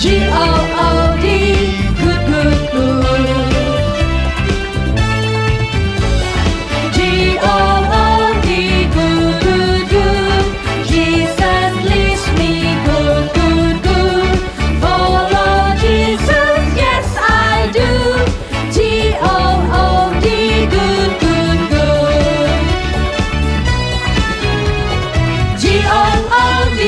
G-O-O-D, good, good, good. G-O-O-D, good, good, good. Jesus leads me good, good, good. Follow Jesus, yes I do. G-O-O-D, good, good, good. G-O-O-D,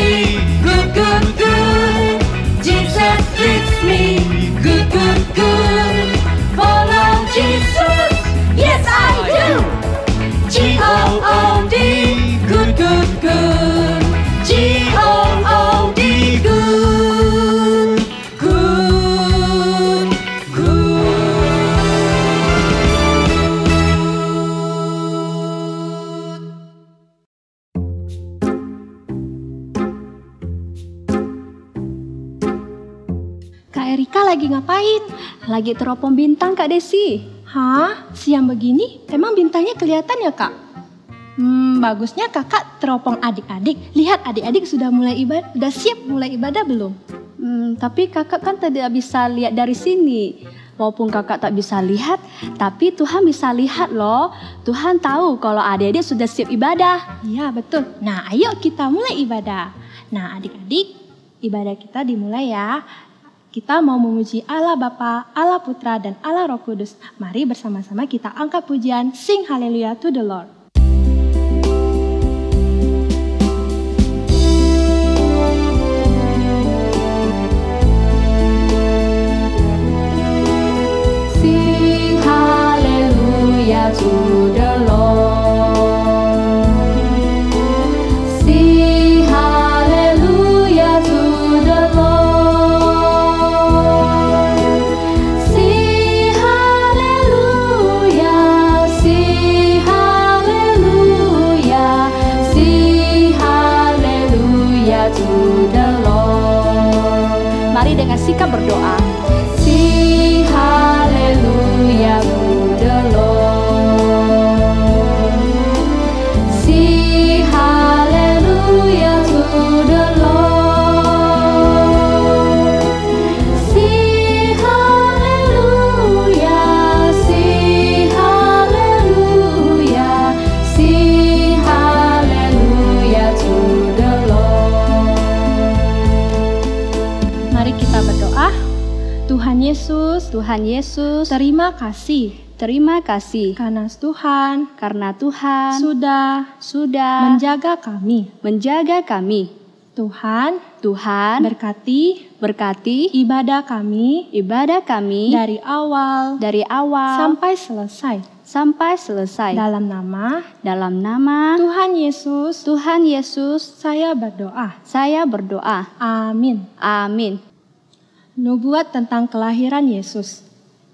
good, good, good. Jesus leads me good, good, good. Follow Jesus, yes I do. G-O-O-D, good, good, good. G-O-O-D, good, good, good. Kak Erika lagi ngapain? Lagi teropong bintang, Kak Desi. Hah? Siang begini? Emang bintangnya kelihatan ya, Kak? Bagusnya kakak teropong adik-adik. Lihat adik-adik sudah mulai ibadah, sudah siap mulai ibadah belum? Tapi kakak kan tidak bisa lihat dari sini. Walaupun kakak tak bisa lihat, tapi Tuhan bisa lihat loh. Tuhan tahu kalau adik-adik sudah siap ibadah. Iya, betul. Nah, ayo kita mulai ibadah. Nah, adik-adik, ibadah kita dimulai ya. Kita mau memuji Allah Bapa, Allah Putra, dan Allah Roh Kudus. Mari bersama-sama kita angkat pujian, sing haleluya to the Lord. Sing hallelujah to the Lord. Sing hallelujah to the Lord. Sing hallelujah, sing hallelujah, sing hallelujah to the Lord. Mari dengan sikap berdoa. Sing hallelujah to the Lord. Sing hallelujah to the Lord. Sing hallelujah, sing hallelujah, sing hallelujah to the Lord. Mari kita berdoa. Tuhan Yesus, Tuhan Yesus, terima kasih terima kasih karena Tuhan karena Tuhan sudah sudah menjaga kami. menjaga kami. Tuhan, Tuhan berkati ibadah kami ibadah kami dari awal sampai sampai selesai. dalam nama Tuhan Yesus, saya berdoa. Amin. Amin. Nubuat tentang kelahiran Yesus.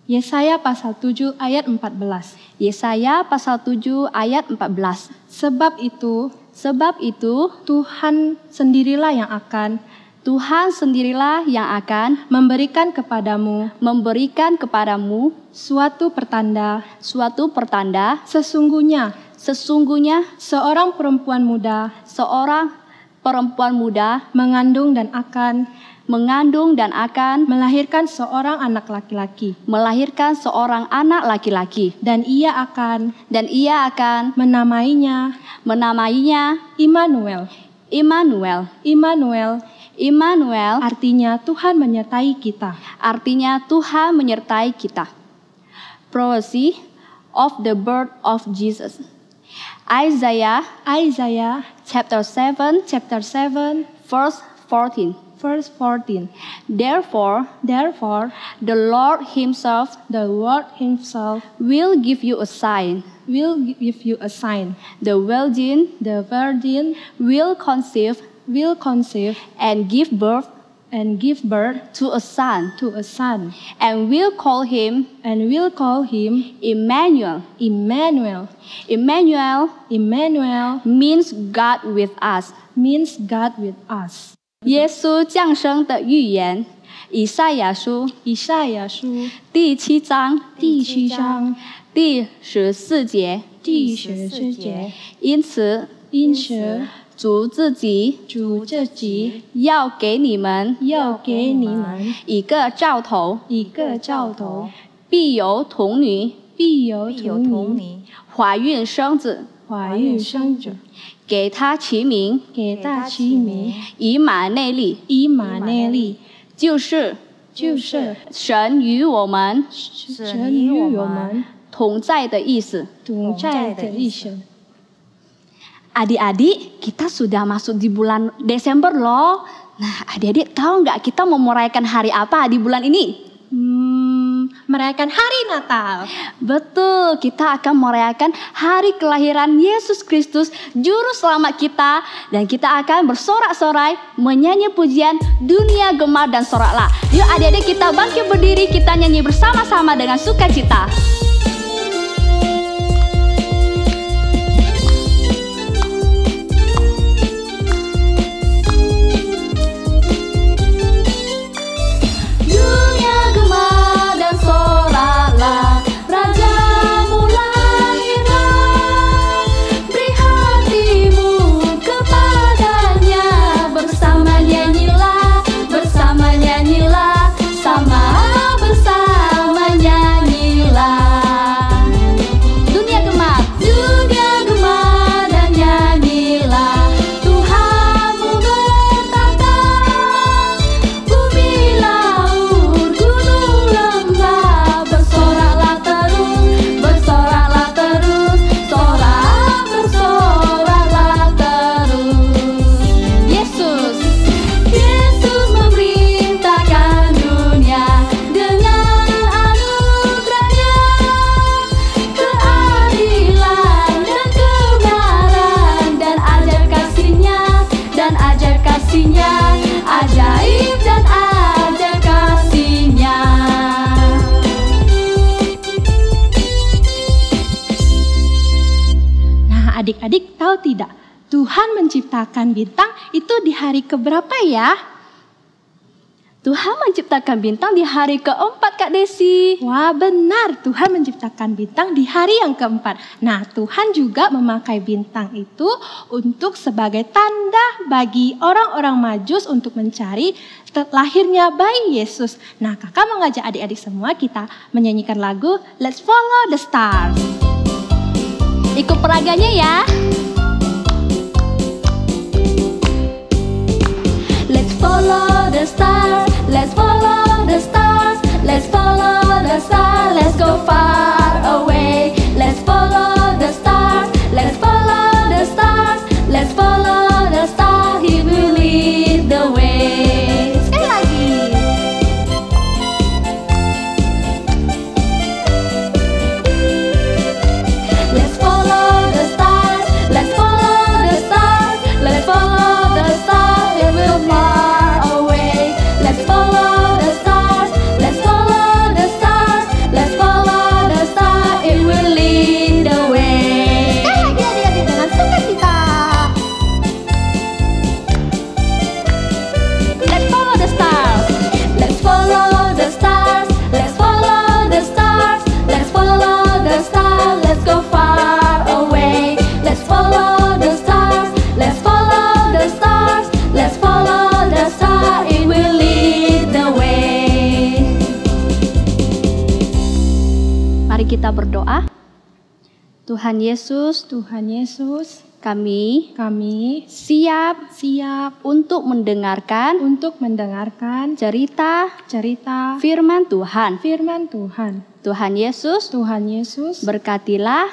Yesaya pasal 7 ayat 14. Yesaya pasal 7 ayat 14. Sebab itu Tuhan sendirilah yang akan memberikan kepadamu suatu pertanda. Sesungguhnya seorang perempuan muda mengandung dan akan melahirkan seorang anak laki-laki. Dan ia akan menamainya Immanuel. Artinya Tuhan menyertai kita. Prophecy of the birth of Jesus. Isaiah chapter 7 verse 14. Verse 14. Therefore, the Lord Himself will give you a sign. The virgin will conceive and give birth to a son, and will call him Emmanuel. Emmanuel means God with us. 耶稣降生的预言，以赛亚书第7章第14节。因此，主自己主自己要给你们要给你们一个兆头，一个兆头，必有童女必有必有童女童女怀孕生子，怀孕生子，给他起名给他起名以马内利，以马内利，就是神与我们神与我们同在的意思。同在的意思。 Adik-adik, kita sudah masuk di bulan Desember loh. Nah, adik-adik tahu nggak kita mau merayakan hari apa di bulan ini? Merayakan hari Natal. Betul, kita akan merayakan hari kelahiran Yesus Kristus, Juru Selamat kita. Dan kita akan bersorak-sorai, menyanyi pujian dunia gemar dan soraklah. Yuk adik-adik kita bangkit berdiri, kita nyanyi bersama-sama dengan sukacita. Adik-adik tahu tidak, Tuhan menciptakan bintang itu di hari keberapa ya? Tuhan menciptakan bintang di hari keempat, Kak Desi. Wah benar, Tuhan menciptakan bintang di hari yang keempat. Nah, Tuhan juga memakai bintang itu untuk sebagai tanda bagi orang-orang Majus untuk mencari lahirnya bayi Yesus. Nah, kakak mengajak adik-adik semua kita menyanyikan lagu Let's Follow the Stars. Ikut peraganya ya. Let's follow the stars, let's follow the stars, let's follow the stars, let's go far away. Let's follow the stars, let's follow the stars, let's follow the stars, He will lead the way. Sekali lagi. Let's follow the stars, let's follow the stars, let's follow the stars, it will far away. Let's follow the stars, let's follow the stars, let's follow the stars, it will lead the way. Sekali lagi adik-adik dengan sukacita. Let's follow the stars, let's follow the stars, let's follow the stars, let's follow the stars, let's go far away. Let's follow the stars, let's follow the stars, let's follow the star, it will lead the way. Mari kita berdoa. Tuhan Yesus, kami siap untuk mendengarkan cerita firman Tuhan. Tuhan Yesus, berkatilah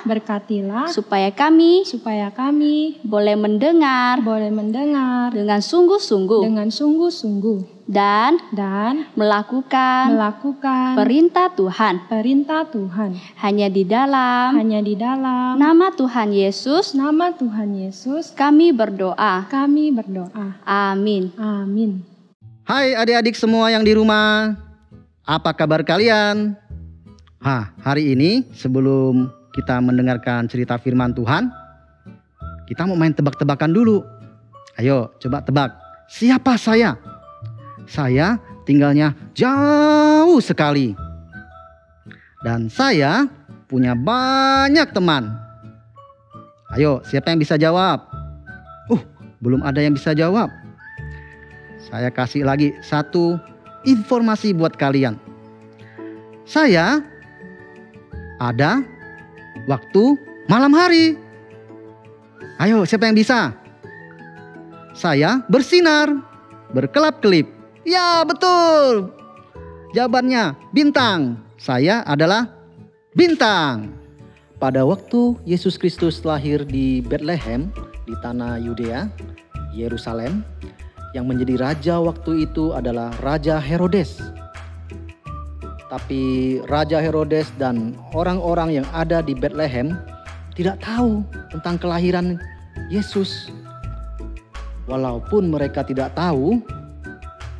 supaya kami boleh mendengar dengan sungguh-sungguh dan melakukan perintah Tuhan hanya di dalam nama Tuhan Yesus kami berdoa. Amin. Hai adik-adik semua yang di rumah, apa kabar kalian? Hari ini sebelum kita mendengarkan cerita firman Tuhan, kita mau main tebak-tebakan dulu. Ayo coba tebak, siapa saya? Saya tinggalnya jauh sekali. Dan saya punya banyak teman. Ayo siapa yang bisa jawab? Belum ada yang bisa jawab. Saya kasih lagi satu informasi buat kalian. Saya ada waktu malam hari. Ayo, siapa yang bisa? Saya bersinar, berkelap-kelip. Ya, betul. Jawabannya bintang. Saya adalah bintang. Pada waktu Yesus Kristus lahir di Bethlehem, di tanah Yudea, Yerusalem, yang menjadi raja waktu itu adalah Raja Herodes. Tapi Raja Herodes dan orang-orang yang ada di Bethlehem tidak tahu tentang kelahiran Yesus. Walaupun mereka tidak tahu,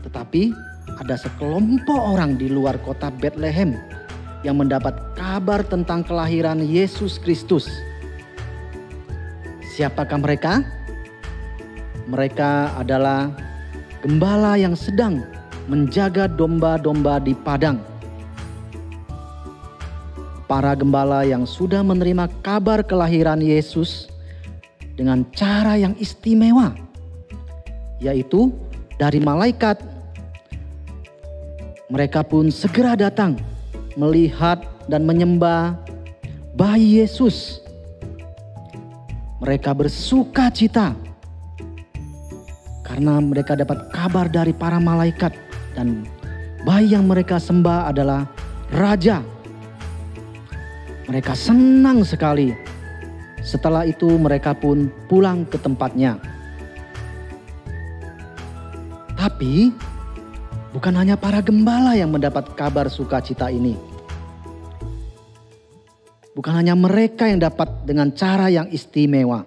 tetapi ada sekelompok orang di luar kota Bethlehem yang mendapat kabar tentang kelahiran Yesus Kristus. Siapakah mereka? Mereka adalah gembala yang sedang menjaga domba-domba di padang. Para gembala yang sudah menerima kabar kelahiran Yesus dengan cara yang istimewa, yaitu dari malaikat. Mereka pun segera datang melihat dan menyembah bayi Yesus. Mereka bersuka cita karena mereka dapat kabar dari para malaikat dan bayi yang mereka sembah adalah raja. Mereka senang sekali. Setelah itu mereka pun pulang ke tempatnya. Tapi bukan hanya para gembala yang mendapat kabar sukacita ini. Bukan hanya mereka yang dapat dengan cara yang istimewa.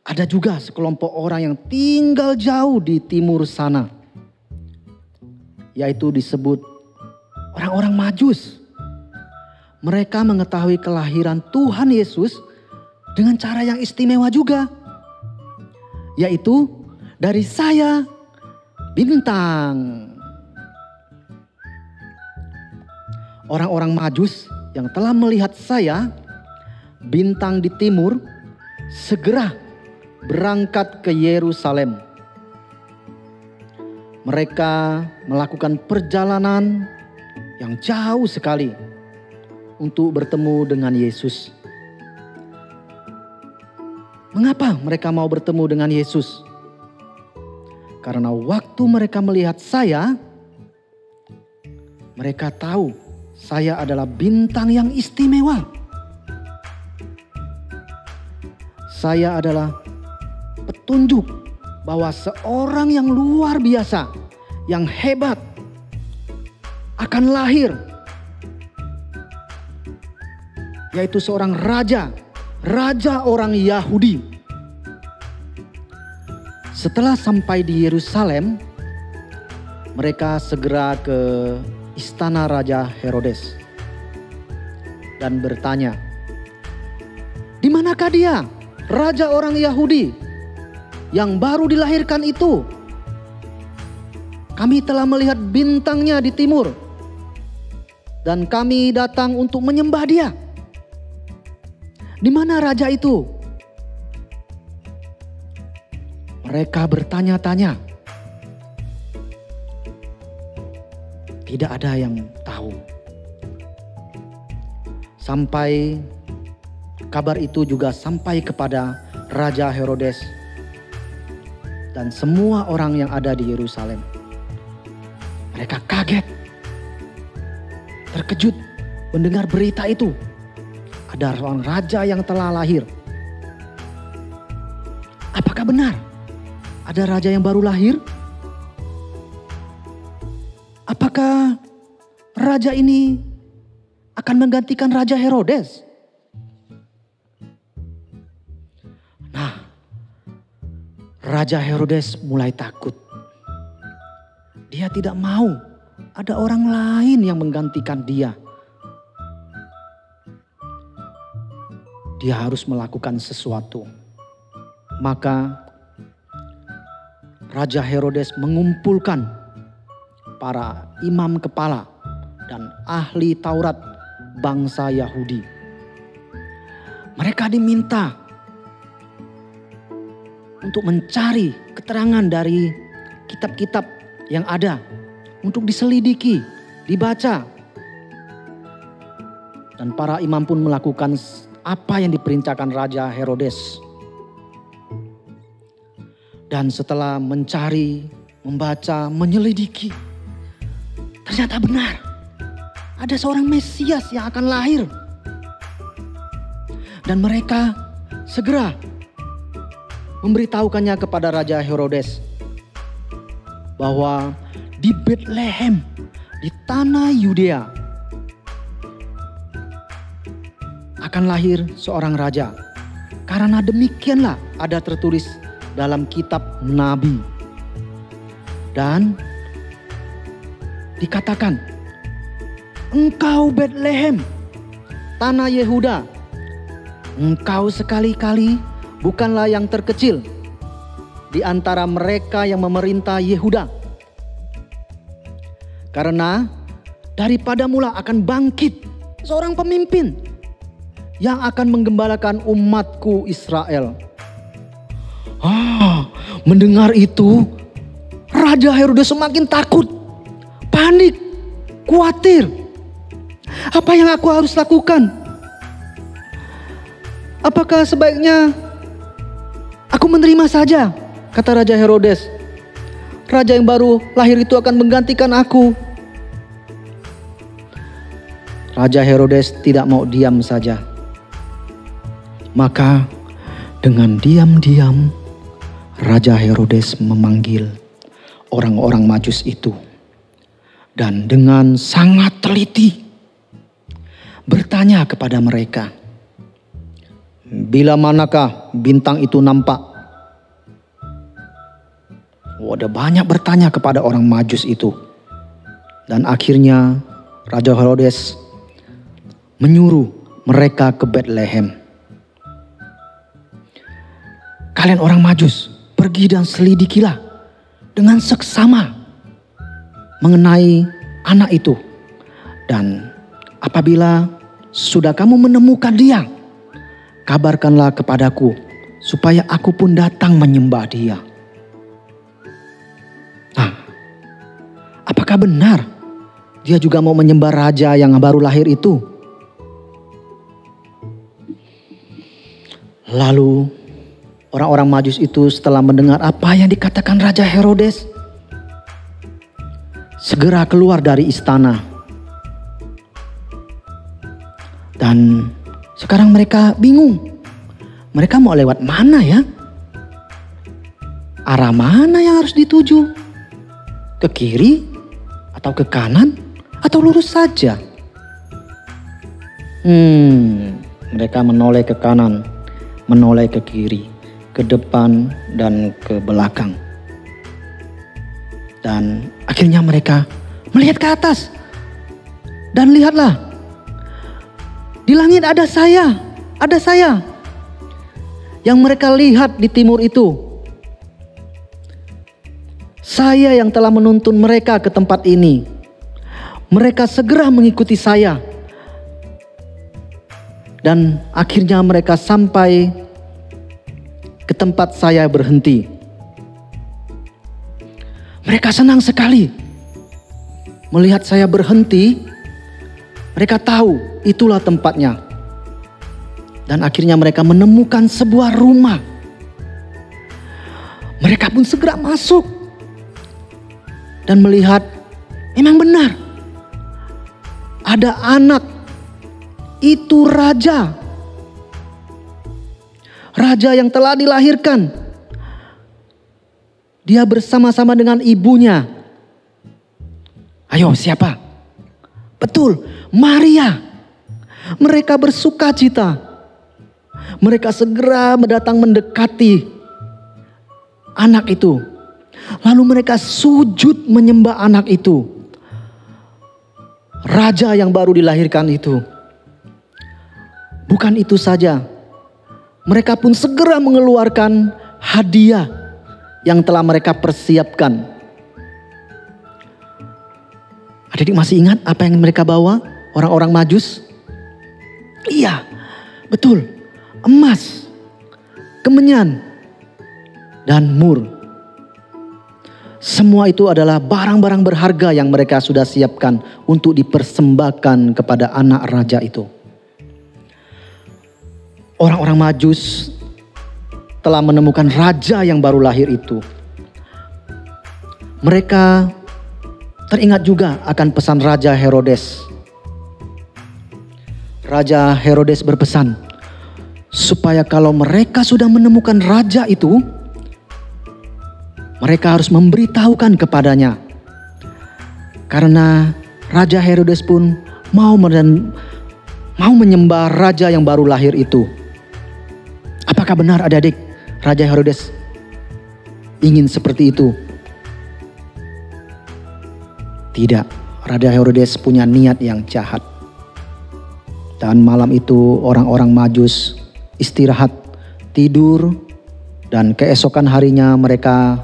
Ada juga sekelompok orang yang tinggal jauh di timur sana. Yaitu disebut orang-orang Majus. Mereka mengetahui kelahiran Tuhan Yesus dengan cara yang istimewa juga. Yaitu dari saya, bintang. Orang-orang Majus yang telah melihat saya, bintang di timur, segera berangkat ke Yerusalem. Mereka melakukan perjalanan yang jauh sekali untuk bertemu dengan Yesus. Mengapa mereka mau bertemu dengan Yesus? Karena waktu mereka melihat saya, mereka tahu saya adalah bintang yang istimewa. Saya adalah petunjuk bahwa seorang yang luar biasa, yang hebat, akan lahir. Yaitu seorang raja, raja orang Yahudi. Setelah sampai di Yerusalem, mereka segera ke istana Raja Herodes dan bertanya, "Di manakah dia, raja orang Yahudi yang baru dilahirkan itu? Kami telah melihat bintangnya di timur dan kami datang untuk menyembah dia. Di mana raja itu?" Mereka bertanya-tanya. Tidak ada yang tahu. Sampai kabar itu juga sampai kepada Raja Herodes dan semua orang yang ada di Yerusalem. Mereka kaget, terkejut mendengar berita itu. Ada seorang raja yang telah lahir. Apakah benar ada raja yang baru lahir? Apakah raja ini akan menggantikan Raja Herodes? Nah, Raja Herodes mulai takut. Dia tidak mau ada orang lain yang menggantikan dia. Dia harus melakukan sesuatu. Maka Raja Herodes mengumpulkan para imam kepala dan ahli Taurat bangsa Yahudi. Mereka diminta untuk mencari keterangan dari kitab-kitab yang ada, untuk diselidiki, dibaca. Dan para imam pun melakukan apa yang diperintahkan Raja Herodes. Dan setelah mencari, membaca, menyelidiki, ternyata benar ada seorang Mesias yang akan lahir. Dan mereka segera memberitahukannya kepada Raja Herodes bahwa di Bethlehem, di tanah Yudea, akan lahir seorang raja. Karena demikianlah ada tertulis dalam kitab Nabi. Dan dikatakan, engkau Bethlehem, tanah Yehuda, engkau sekali-kali bukanlah yang terkecil di antara mereka yang memerintah Yehuda. Karena daripada mula akan bangkit seorang pemimpin yang akan menggembalakan umatku Israel. Mendengar itu, Raja Herodes semakin takut, panik, khawatir. Apa yang aku harus lakukan? Apakah sebaiknya aku menerima saja? Kata Raja Herodes. Raja yang baru lahir itu akan menggantikan aku. Raja Herodes tidak mau diam saja. Maka dengan diam-diam Raja Herodes memanggil orang-orang Majus itu. Dan dengan sangat teliti bertanya kepada mereka, bila manakah bintang itu nampak? Ada banyak bertanya kepada orang Majus itu. Dan akhirnya Raja Herodes menyuruh mereka ke Bethlehem. Kalian orang Majus, pergi dan selidikilah dengan seksama mengenai anak itu. Dan apabila sudah kamu menemukan dia, kabarkanlah kepadaku supaya aku pun datang menyembah dia. Nah, apakah benar dia juga mau menyembah raja yang baru lahir itu? Lalu orang-orang Majus itu setelah mendengar apa yang dikatakan Raja Herodes, segera keluar dari istana. Dan sekarang mereka bingung. Mereka mau lewat mana ya? Arah mana yang harus dituju? Ke kiri? Atau ke kanan? Atau lurus saja? Mereka menoleh ke kanan, menoleh ke kiri, ke depan dan ke belakang. Dan akhirnya mereka melihat ke atas. Dan lihatlah, di langit ada saya. Yang mereka lihat di timur itu, saya yang telah menuntun mereka ke tempat ini. Mereka segera mengikuti saya. Dan akhirnya mereka sampai ke tempat saya berhenti. Mereka senang sekali melihat saya berhenti. Mereka tahu itulah tempatnya. Dan akhirnya mereka menemukan sebuah rumah. Mereka pun segera masuk dan melihat memang benar ada anak itu raja. Raja yang telah dilahirkan. Dia bersama-sama dengan ibunya. Ayo, siapa? Betul, Maria. Mereka bersuka cita. Mereka segera datang mendekati anak itu. Lalu mereka sujud menyembah anak itu. Raja yang baru dilahirkan itu. Bukan itu saja. Mereka pun segera mengeluarkan hadiah yang telah mereka persiapkan. Adik-adik masih ingat apa yang mereka bawa? Orang-orang Majus? Iya, betul. Emas, kemenyan, dan mur. Semua itu adalah barang-barang berharga yang mereka sudah siapkan untuk dipersembahkan kepada anak raja itu. Orang-orang Majus telah menemukan raja yang baru lahir itu. Mereka teringat juga akan pesan Raja Herodes. Raja Herodes berpesan supaya kalau mereka sudah menemukan raja itu, mereka harus memberitahukan kepadanya. Karena Raja Herodes pun mau menyembah raja yang baru lahir itu. Apakah benar adik-adik, Raja Herodes ingin seperti itu? Tidak, Raja Herodes punya niat yang jahat. Dan malam itu orang-orang Majus istirahat, tidur, dan keesokan harinya mereka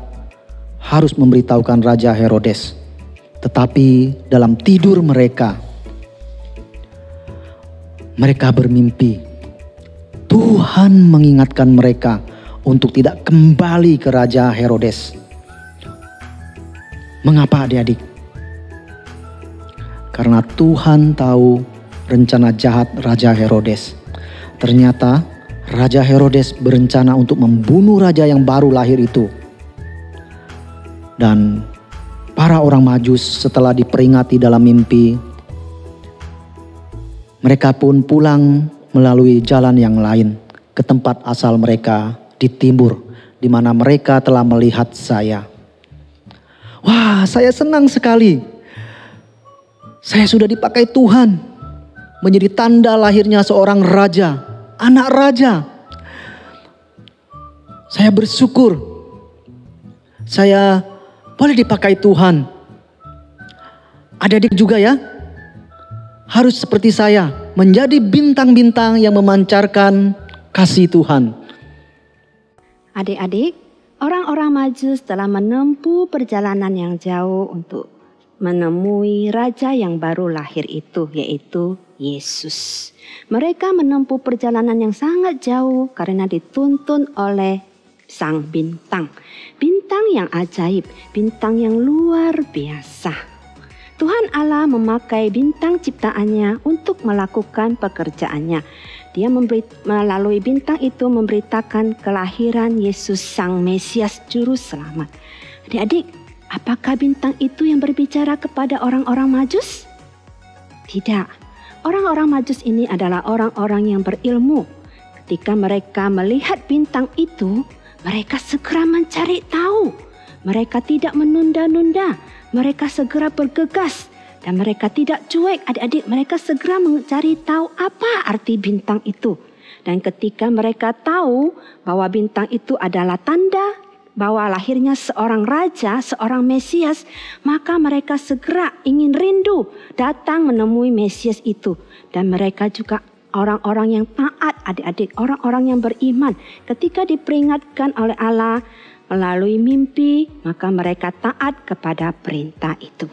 harus memberitahukan Raja Herodes. Tetapi dalam tidur mereka bermimpi. Tuhan mengingatkan mereka untuk tidak kembali ke Raja Herodes. Mengapa adik-adik? Karena Tuhan tahu rencana jahat Raja Herodes. Ternyata Raja Herodes berencana untuk membunuh raja yang baru lahir itu. Dan para orang Majus setelah diperingati dalam mimpi, mereka pun pulang melalui jalan yang lain ke tempat asal mereka di timur, di mana mereka telah melihat saya. Wah, saya senang sekali. Saya sudah dipakai Tuhan menjadi tanda lahirnya seorang raja, anak raja. Saya bersyukur. Saya boleh dipakai Tuhan. Adik-adik juga ya, harus seperti saya, menjadi bintang-bintang yang memancarkan kasih Tuhan. Adik-adik, orang-orang Majus telah menempuh perjalanan yang jauh untuk menemui raja yang baru lahir itu, yaitu Yesus. Mereka menempuh perjalanan yang sangat jauh karena dituntun oleh sang bintang. Bintang yang ajaib, bintang yang luar biasa. Tuhan Allah memakai bintang ciptaannya untuk melakukan pekerjaannya. Dia melalui bintang itu memberitakan kelahiran Yesus sang Mesias Juru Selamat. Adik-adik, apakah bintang itu yang berbicara kepada orang-orang Majus? Tidak. Orang-orang Majus ini adalah orang-orang yang berilmu. Ketika mereka melihat bintang itu, mereka segera mencari tahu. Mereka tidak menunda-nunda. Mereka segera bergegas. Dan mereka tidak cuek, adik-adik. Mereka segera mencari tahu apa arti bintang itu. Dan ketika mereka tahu bahwa bintang itu adalah tanda bahwa lahirnya seorang raja, seorang Mesias, maka mereka segera ingin rindu datang menemui Mesias itu. Dan mereka juga orang-orang yang taat, adik-adik, orang-orang yang beriman. Ketika diperingatkan oleh Allah melalui mimpi, maka mereka taat kepada perintah itu.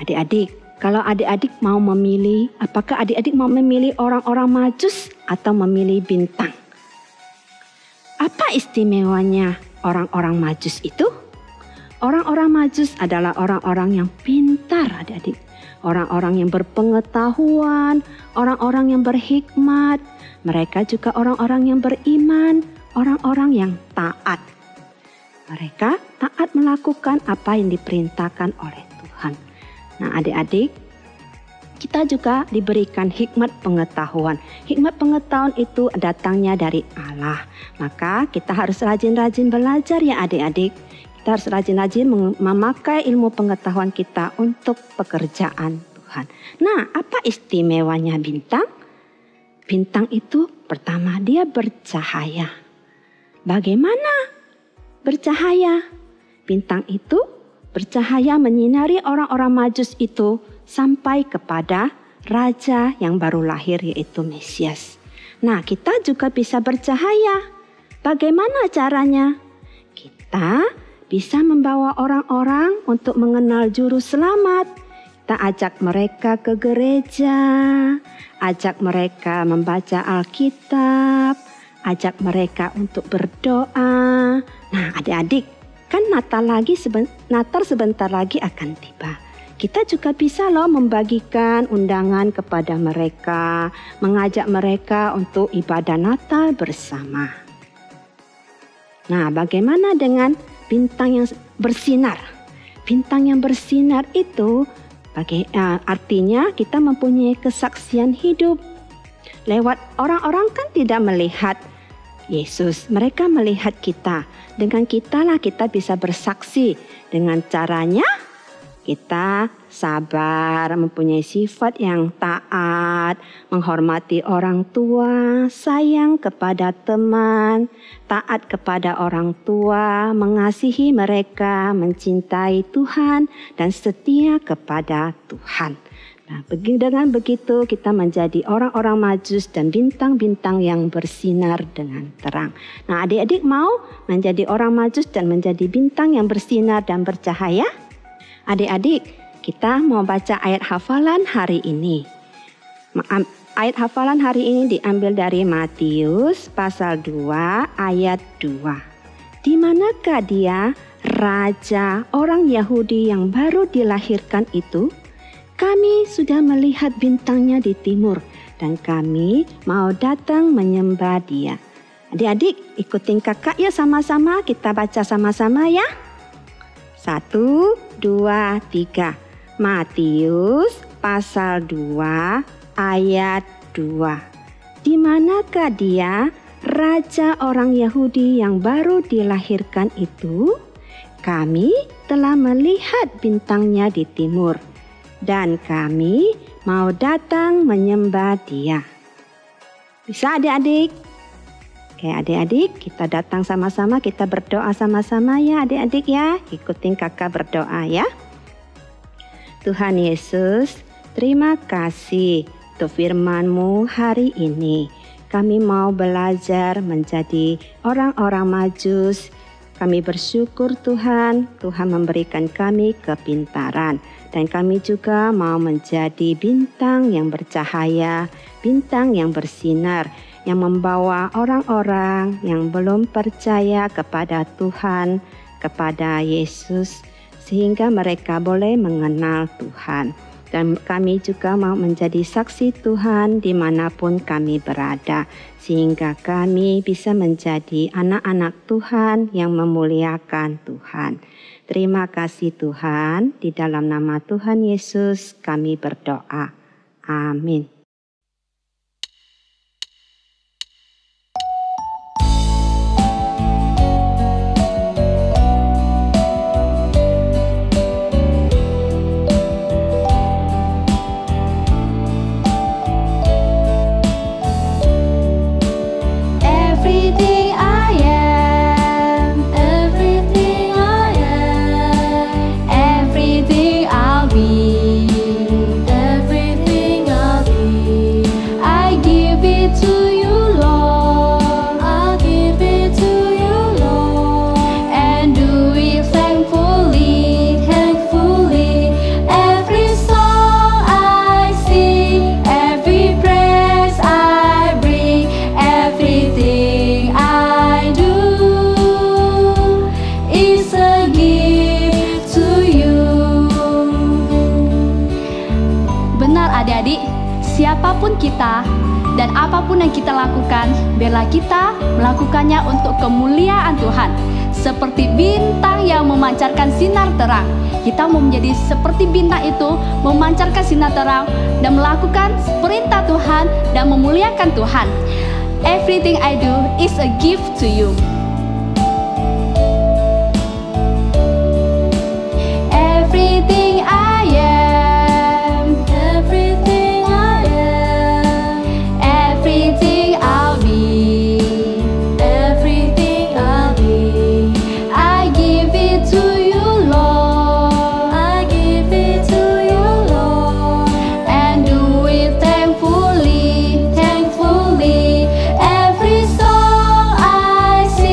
Adik-adik, kalau adik-adik mau memilih, apakah adik-adik mau memilih orang-orang Majus atau memilih bintang? Apa istimewanya orang-orang Majus itu? Orang-orang Majus adalah orang-orang yang pintar, adik-adik. Orang-orang yang berpengetahuan, orang-orang yang berhikmat. Mereka juga orang-orang yang beriman, orang-orang yang taat. Mereka taat melakukan apa yang diperintahkan oleh Tuhan. Nah, adik-adik, kita juga diberikan hikmat pengetahuan. Hikmat pengetahuan itu datangnya dari Allah. Maka kita harus rajin-rajin belajar ya adik-adik. Kita harus rajin-rajin memakai ilmu pengetahuan kita untuk pekerjaan Tuhan. Nah, apa istimewanya bintang? Bintang itu pertama dia bercahaya. Bagaimana bercahaya? Bintang itu bercahaya menyinari orang-orang Majus itu sampai kepada raja yang baru lahir yaitu Mesias. Nah, kita juga bisa bercahaya. Bagaimana caranya? Kita bisa membawa orang-orang untuk mengenal Juru Selamat. Kita ajak mereka ke gereja, ajak mereka membaca Alkitab, ajak mereka untuk berdoa. Nah, adik-adik, kan Natal sebentar lagi akan tiba. Kita juga bisa loh membagikan undangan kepada mereka, mengajak mereka untuk ibadah Natal bersama. Nah, bagaimana dengan bintang yang bersinar? Bintang yang bersinar itu artinya kita mempunyai kesaksian hidup. Lewat orang-orang kan tidak melihat Yesus, mereka melihat kita. Dengan kita lah kita bisa bersaksi. Dengan caranya kita sabar, mempunyai sifat yang taat, menghormati orang tua, sayang kepada teman, taat kepada orang tua, mengasihi mereka, mencintai Tuhan, dan setia kepada Tuhan. Nah, dengan begitu kita menjadi orang-orang Majus dan bintang-bintang yang bersinar dengan terang. Nah, adik-adik mau menjadi orang Majus dan menjadi bintang yang bersinar dan bercahaya? Adik-adik, kita mau baca ayat hafalan hari ini. Ayat hafalan hari ini diambil dari Matius pasal 2 ayat 2. Di manakah dia, raja orang Yahudi yang baru dilahirkan itu? Kami sudah melihat bintangnya di timur dan kami mau datang menyembah dia. Adik-adik, ikutin kakak ya sama-sama, kita baca sama-sama ya. 1, 2, 3. Matius pasal 2 ayat 2. Di manakah dia, raja orang Yahudi yang baru dilahirkan itu? Kami telah melihat bintangnya di timur dan kami mau datang menyembah dia. Bisa adik-adik? Oke adik-adik, kita datang sama-sama, kita berdoa sama-sama ya adik-adik ya. Ikutin kakak berdoa ya. Tuhan Yesus, terima kasih untuk firman-Mu hari ini. Kami mau belajar menjadi orang-orang Majus. Kami bersyukur Tuhan, Tuhan memberikan kami kepintaran. Dan kami juga mau menjadi bintang yang bercahaya, bintang yang bersinar, yang membawa orang-orang yang belum percaya kepada Tuhan, kepada Yesus, sehingga mereka boleh mengenal Tuhan. Dan kami juga mau menjadi saksi Tuhan dimanapun kami berada, sehingga kami bisa menjadi anak-anak Tuhan yang memuliakan Tuhan. Terima kasih Tuhan, di dalam nama Tuhan Yesus kami berdoa. Amin. Siapapun kita dan apapun yang kita lakukan, biarlah kita melakukannya untuk kemuliaan Tuhan. Seperti bintang yang memancarkan sinar terang, kita mau menjadi seperti bintang itu, memancarkan sinar terang dan melakukan perintah Tuhan dan memuliakan Tuhan. Everything I do is a gift to you. Everything I am, everything I am, everything I'll be, everything I'll be. I give it to you, Lord. I give it to you, Lord. And do it thankfully, thankfully. Every song I sing.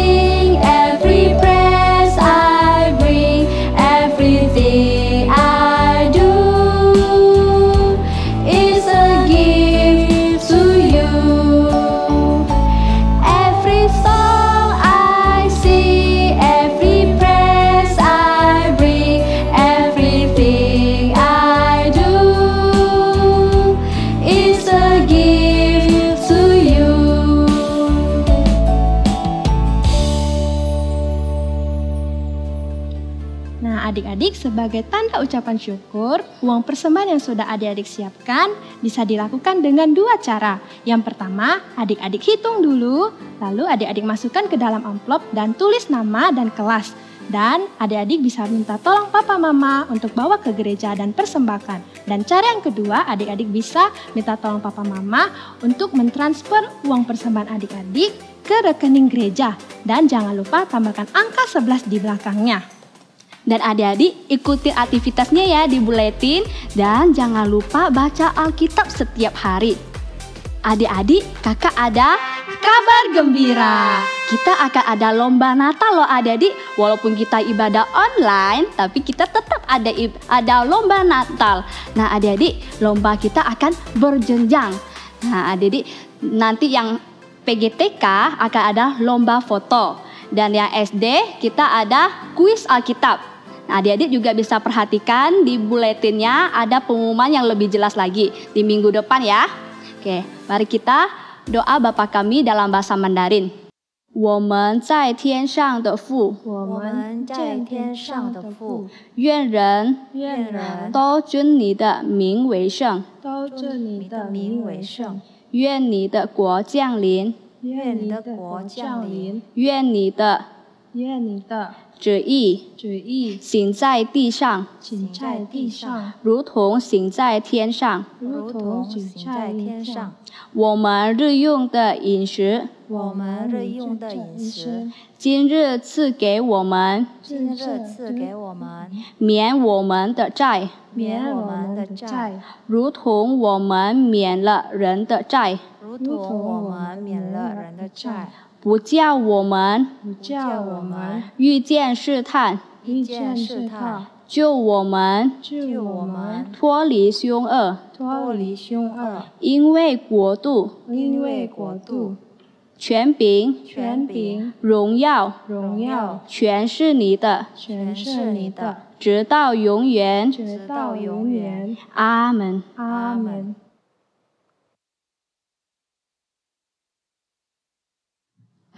adik-adik sebagai tanda ucapan syukur, uang persembahan yang sudah adik-adik siapkan bisa dilakukan dengan 2 cara. Yang pertama, adik-adik hitung dulu, lalu adik-adik masukkan ke dalam amplop dan tulis nama dan kelas. Dan adik-adik bisa minta tolong papa mama untuk bawa ke gereja dan persembahkan. Dan cara yang kedua, adik-adik bisa minta tolong papa mama untuk mentransfer uang persembahan adik-adik ke rekening gereja. Dan jangan lupa tambahkan angka 11 di belakangnya. Dan adik-adik ikuti aktivitasnya ya di buletin dan jangan lupa baca Alkitab setiap hari. Adik-adik, kakak ada Kabar gembira. Kita akan ada lomba Natal loh adik-adik. Walaupun kita ibadah online, tapi kita tetap ada lomba Natal. Nah adik-adik, lomba kita akan berjenjang. Nah adik-adik, nanti yang PGTK akan ada lomba foto. Dan yang SD kita ada kuis Alkitab. Nah adik-adik juga bisa perhatikan di buletinnya ada pengumuman yang lebih jelas lagi di minggu depan ya. Oke, mari kita doa Bapa kami dalam bahasa Mandarin. 我们在天上的父，我们在天上的父，愿人都尊你的名为圣，都尊你的名为圣，愿你的国降临，愿你的国降临，愿你的旨意行在地上，如同行在天上。如同行在天上。我们日用的饮食，我们日用的饮食，今日赐给我们，今日赐给我们，免我们的债，免我们的债，如同我们免了人的债，如同我们免了人的债。不叫我们遇见试探，救我们脱离凶恶，因为国度权柄荣耀全是你的，直到永远。阿门。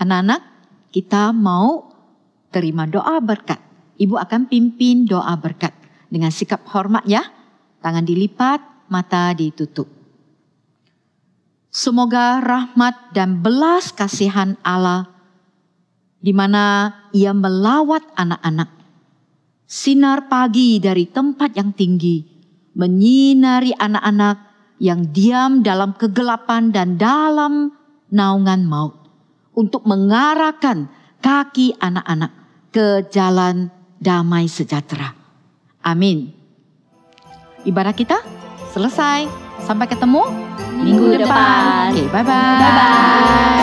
Anak-anak, kita mau terima doa berkat. Ibu akan pimpin doa berkat dengan sikap hormat ya. Tangan dilipat, mata ditutup. Semoga rahmat dan belas kasihan Allah di mana Ia melawat anak-anak. Sinar pagi dari tempat yang tinggi menyinari anak-anak yang diam dalam kegelapan dan dalam naungan maut, untuk mengarahkan kaki anak-anak ke jalan damai sejahtera. Amin. Ibadah kita selesai. Sampai ketemu minggu depan. Oke, bye-bye.